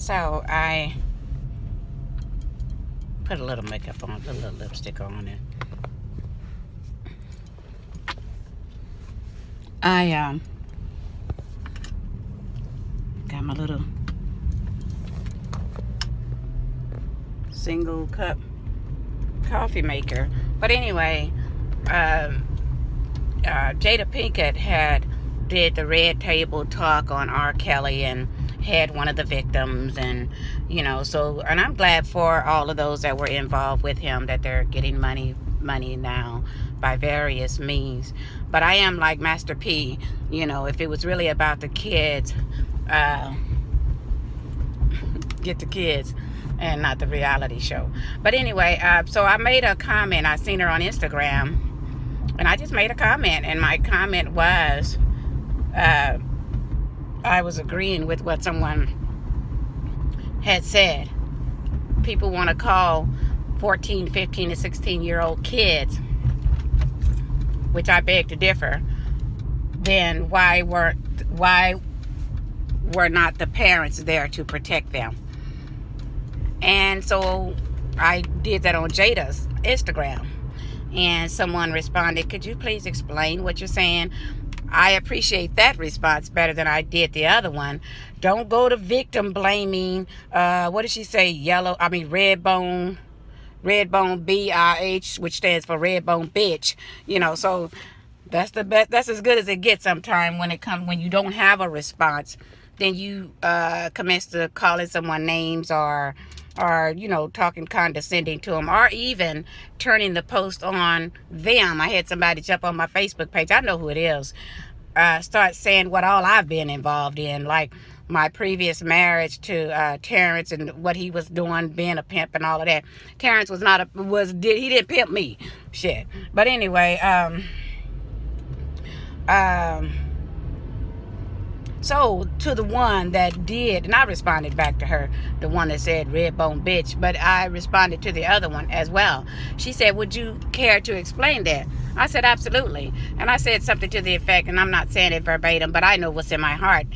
So I put a little makeup on, a little lipstick on, and I got my little single cup coffee maker. But anyway, Jada Pinkett did the Red Table Talk on R. Kelly and had one of the victims, and and I'm glad for all of those that were involved with him, that they're getting money now by various means. But I am like Master P, if it was really about the kids, get the kids and not the reality show. But anyway, so I made a comment. I seen her on Instagram, and I just made a comment, and my comment was, I was agreeing with what someone had said. People want to call 14, 15, and 16-year-old kids, which I beg to differ. Then why were not the parents there to protect them? And so I did that on Jada's Instagram, and someone responded, "Could you please explain what you're saying?" I appreciate that response better than I did the other one. Don't go to victim blaming. What did she say? Redbone BIH, which stands for Redbone bitch. So that's the best. That's as good as it gets sometimes when you don't have a response. Then you commence to calling someone names or talking condescending to them, or even turning the post on them. I had somebody jump on my Facebook page. I know who it is. Start saying what all I've been involved in, like my previous marriage to Terrence and what he was doing, being a pimp and all of that. Terrence he didn't pimp me, shit. But anyway, so to the one that did, and I responded back to her, the one that said Redbone bitch, but I responded to the other one as well. She said, "Would you care to explain that?" I said, "Absolutely." And I said something to the effect, and I'm not saying it verbatim, but I know what's in my heart.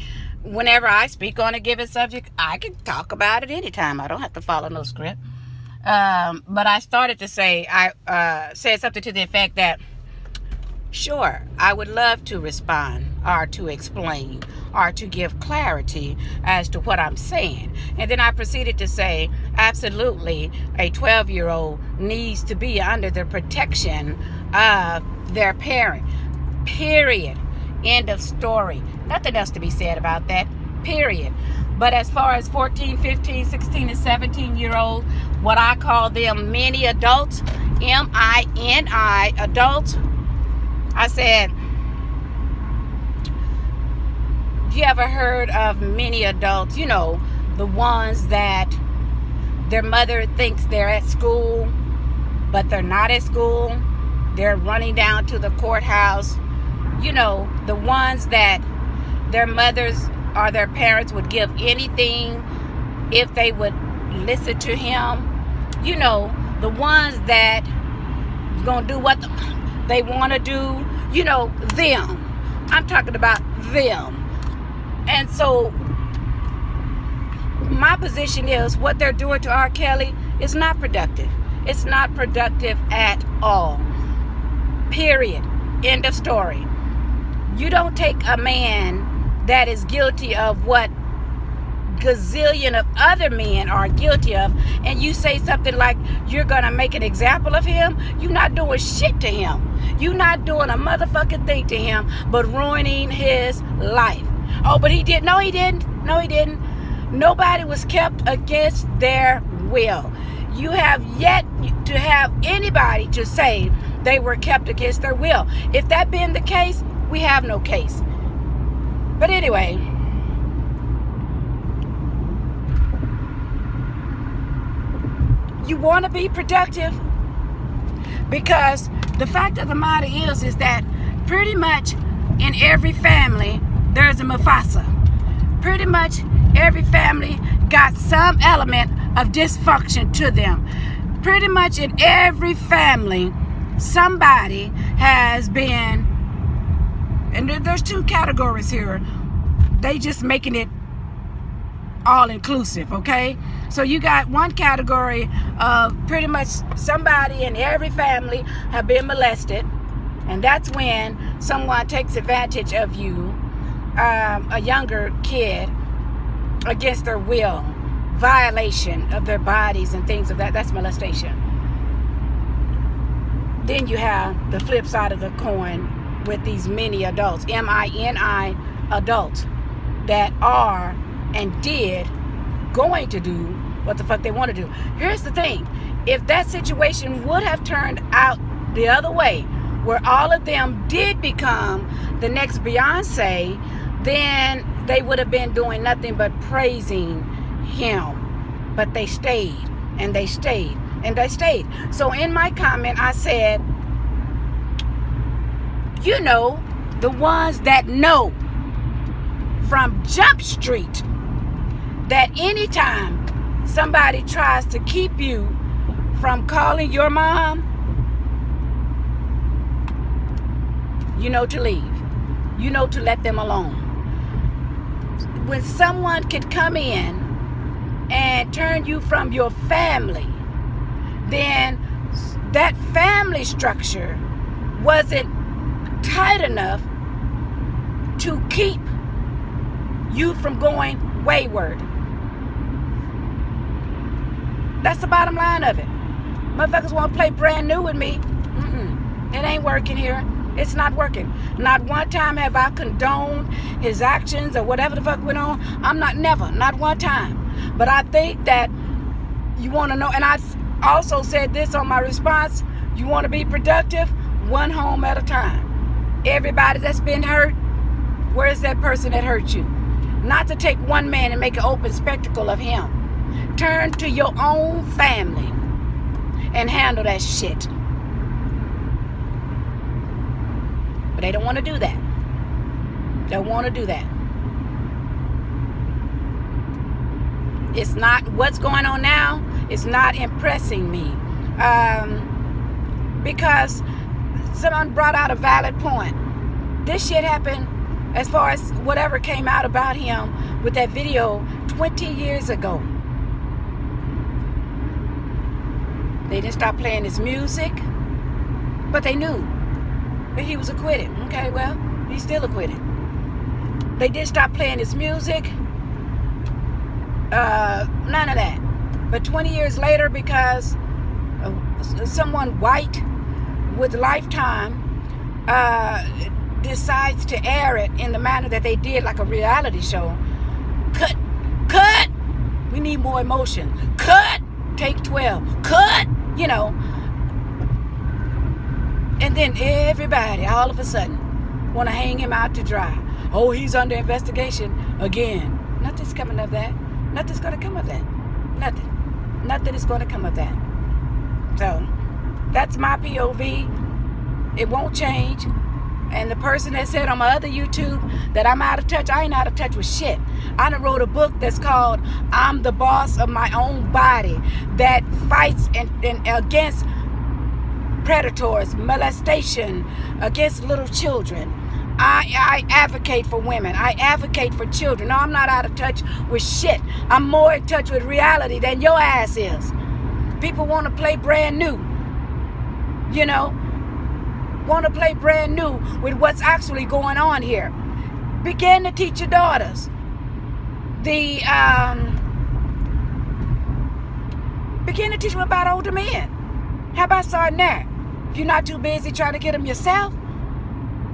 Whenever I speak on a given subject, I can talk about it anytime. I don't have to follow no script. But I started to say, I said something to the effect that, sure, I would love to respond or to explain or to give clarity as to what I'm saying. And then I proceeded to say, absolutely, a 12-year-old needs to be under the protection of their parent. Period. End of story. Nothing else to be said about that. Period. But as far as 14, 15, 16, and 17-year-olds, what I call them mini adults, M-I-N-I, adults, I said, you ever heard of many adults, the ones that their mother thinks they're at school, but they're not at school. They're running down to the courthouse. The ones that their mothers or their parents would give anything if they would listen to him. The ones that gonna do what they want to do, them. I'm talking about them. And so my position is what they're doing to R. Kelly is not productive. It's not productive at all. Period. End of story. You don't take a man that is guilty of what gazillion of other men are guilty of, and you say something like you're gonna make an example of him. You're not doing shit to him. You're not doing a motherfucking thing to him but ruining his life. Oh, but he did. No, he didn't. No, he didn't. Nobody was kept against their will. You have yet to have anybody to say they were kept against their will. If that been the case, we have no case. But anyway, you want to be productive, because the fact of the matter is that pretty much in every family there's a Mufasa. Pretty much every family got some element of dysfunction to them. Pretty much in every family somebody has been, and there's two categories here. They just making it all inclusive, okay? So you got one category of pretty much somebody in every family have been molested, and that's when someone takes advantage of you, a younger kid, against their will, violation of their bodies and things of that. That's molestation. Then you have the flip side of the coin with these mini adults, M-I-N-I adults, that are and did going to do what the fuck they want to do. Here's the thing. If that situation would have turned out the other way, where all of them did become the next Beyonce, then they would have been doing nothing but praising him. But they stayed, and they stayed, and they stayed. So in my comment, I said, you know, the ones that know from Jump Street that anytime somebody tries to keep you from calling your mom, you know to leave. You know to let them alone. When someone could come in and turn you from your family, then that family structure wasn't tight enough to keep you from going wayward. That's the bottom line of it. Motherfuckers want to play brand new with me. It ain't working here. It's not working. Not one time have I condoned his actions or whatever the fuck went on. Not one time. But I think that you want to know, and I also said this on my response, you want to be productive, one home at a time. Everybody that's been hurt, where is that person that hurt you? Not to take one man and make an open spectacle of him. Turn to your own family and handle that shit. But they don't want to do that. Don't want to do that. It's not, what's going on now is not impressing me. Because someone brought out a valid point. This shit happened, as far as whatever came out about him with that video 20 years ago. They didn't stop playing his music, but they knew that he was acquitted. Okay, well, he's still acquitted. They didn't stop playing his music. None of that. But 20 years later, because someone white with Lifetime decides to air it in the manner that they did, like a reality show. Cut. We need more emotion. Cut. Take 12. Cut. You know. And then everybody, all of a sudden, want to hang him out to dry. Oh, he's under investigation again. Nothing's coming of that. Nothing's going to come of that. Nothing. Nothing is going to come of that. So, that's my POV. It won't change. And the person that said on my other YouTube that I'm out of touch, I ain't out of touch with shit. I done wrote a book that's called I'm the Boss of My Own Body, that fights and against predators, molestation, against little children. I advocate for women. I advocate for children. No, I'm not out of touch with shit. I'm more in touch with reality than your ass is. People want to play brand new. You know? Want to play brand new with what's actually going on here. Begin to teach your daughters. Begin to teach them about older men. How about starting there? If you're not too busy trying to get them yourself,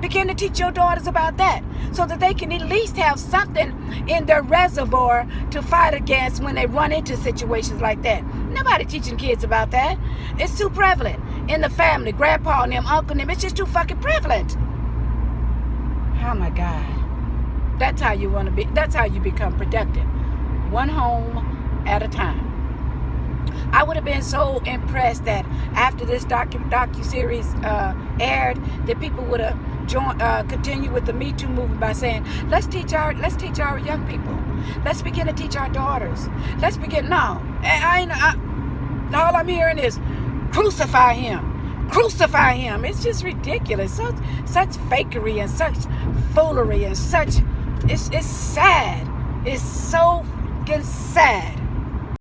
begin to teach your daughters about that, so that they can at least have something in their reservoir to fight against when they run into situations like that. Nobody teaching kids about that. It's too prevalent in the family. Grandpa and them, uncle and them. It's just too fucking prevalent. Oh my God. That's how you want to be. That's how you become productive. One home at a time. I would have been so impressed that after this docu-series aired, that people would have continue with the Me Too movement by saying, let's teach our young people. Let's begin to teach our daughters. Let's begin. No, all I'm hearing is crucify him. Crucify him. It's just ridiculous. Such fakery and such foolery and such. It's sad. It's so fucking sad.